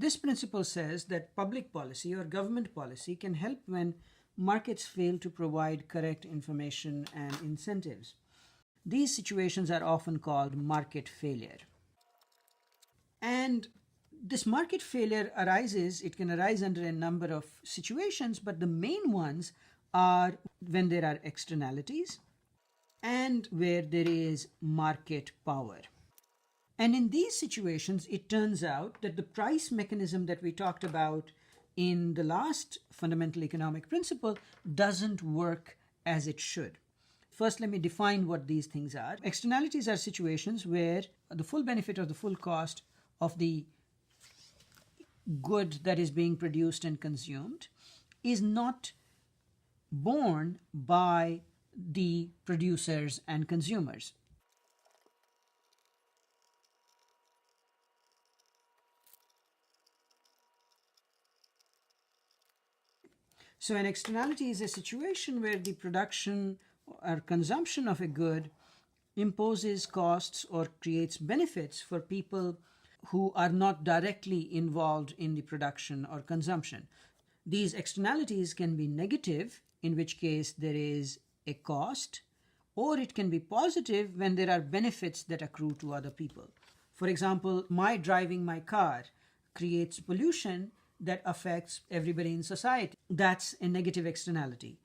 This principle says that public policy or government policy can help when markets fail to provide correct information and incentives. These situations are often called market failure. And this market failure arises, it can arise under a number of situations, but the main ones are when there are externalities and where there is market power. And in these situations, it turns out that the price mechanism that we talked about in the last fundamental economic principle doesn't work as it should. First, let me define what these things are. Externalities are situations where the full benefit or the full cost of the good that is being produced and consumed is not borne by the producers and consumers. So an externality is a situation where the production or consumption of a good imposes costs or creates benefits for people who are not directly involved in the production or consumption. These externalities can be negative, in which case there is a cost, or it can be positive when there are benefits that accrue to other people. For example, my driving my car creates pollution that affects everybody in society. That's a negative externality.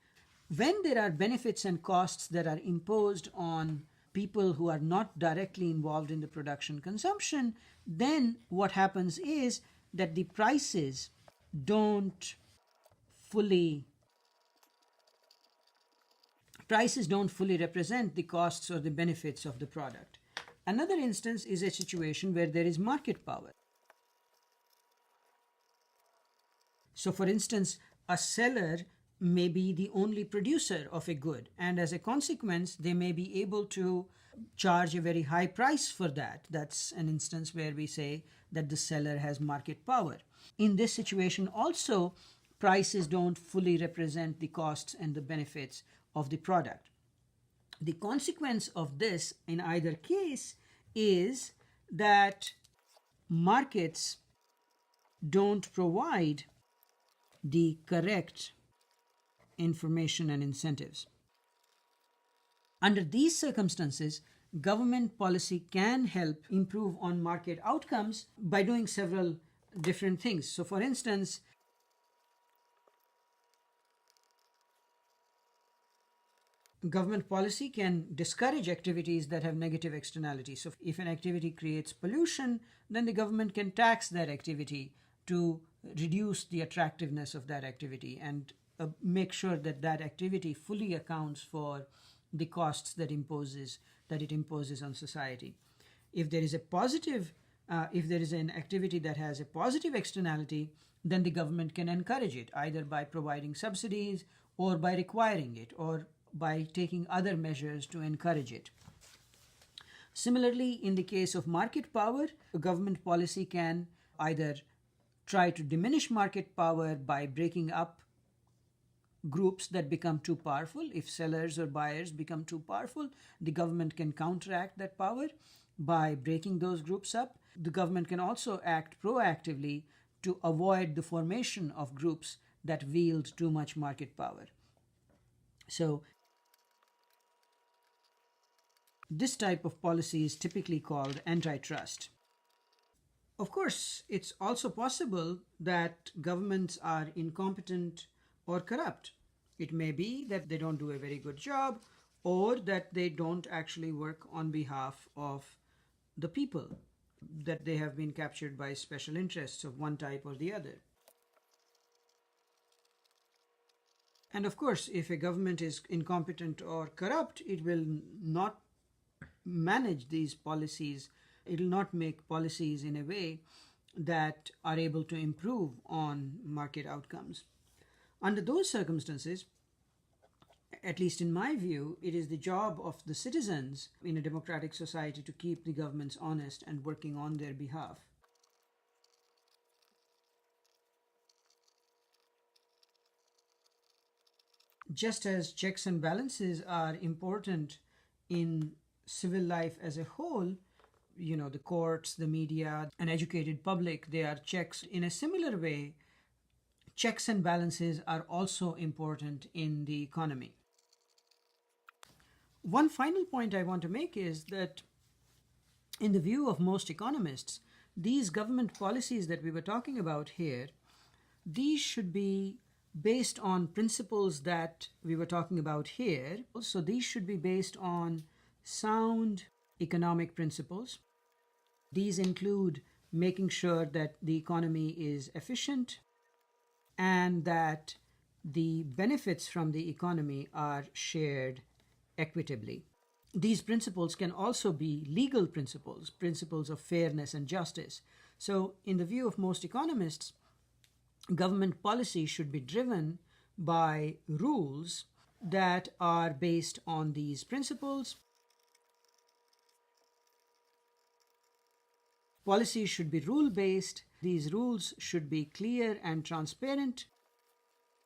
When there are benefits and costs that are imposed on people who are not directly involved in the production consumption, then what happens is that the prices don't fully represent the costs or the benefits of the product. Another instance is a situation where there is market power. So for instance, a seller may be the only producer of a good, and as a consequence, they may be able to charge a very high price for that. That's an instance where we say that the seller has market power. In this situation also, prices don't fully represent the costs and the benefits of the product. The consequence of this in either case is that markets don't provide the correct information and incentives. Under these circumstances, government policy can help improve on market outcomes by doing several different things. So for instance, government policy can discourage activities that have negative externalities. So if an activity creates pollution, then the government can tax that activity to reduce the attractiveness of that activity and make sure that that activity fully accounts for the costs that it imposes on society. If there is an activity that has a positive externality, then the government can encourage it either by providing subsidies or by requiring it or by taking other measures to encourage it. Similarly, in the case of market power, government policy can either try to diminish market power by breaking up groups that become too powerful. If sellers or buyers become too powerful, the government can counteract that power by breaking those groups up. The government can also act proactively to avoid the formation of groups that wield too much market power. So this type of policy is typically called antitrust. Of course, it's also possible that governments are incompetent or corrupt. It may be that they don't do a very good job or that they don't actually work on behalf of the people, that they have been captured by special interests of one type or the other. And of course, if a government is incompetent or corrupt, it will not manage these policies. It will not make policies in a way that are able to improve on market outcomes. Under those circumstances, at least in my view, it is the job of the citizens in a democratic society to keep the governments honest and working on their behalf. Just as checks and balances are important in civil life as a whole, the courts, the media, an educated public, they are checks. In a similar way, checks and balances are also important in the economy. One final point I want to make is that, in the view of most economists, these government policies that we were talking about here, these should be based on principles that we were talking about here. So these should be based on sound economic principles. These include making sure that the economy is efficient and that the benefits from the economy are shared equitably. These principles can also be legal principles, principles of fairness and justice. So, in the view of most economists, government policy should be driven by rules that are based on these principles. Policies should be rule based. These rules should be clear and transparent.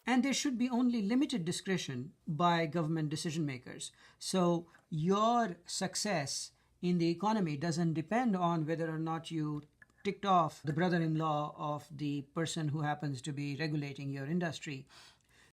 And there should be only limited discretion by government decision makers. So your success in the economy doesn't depend on whether or not you ticked off the brother in law of the person who happens to be regulating your industry.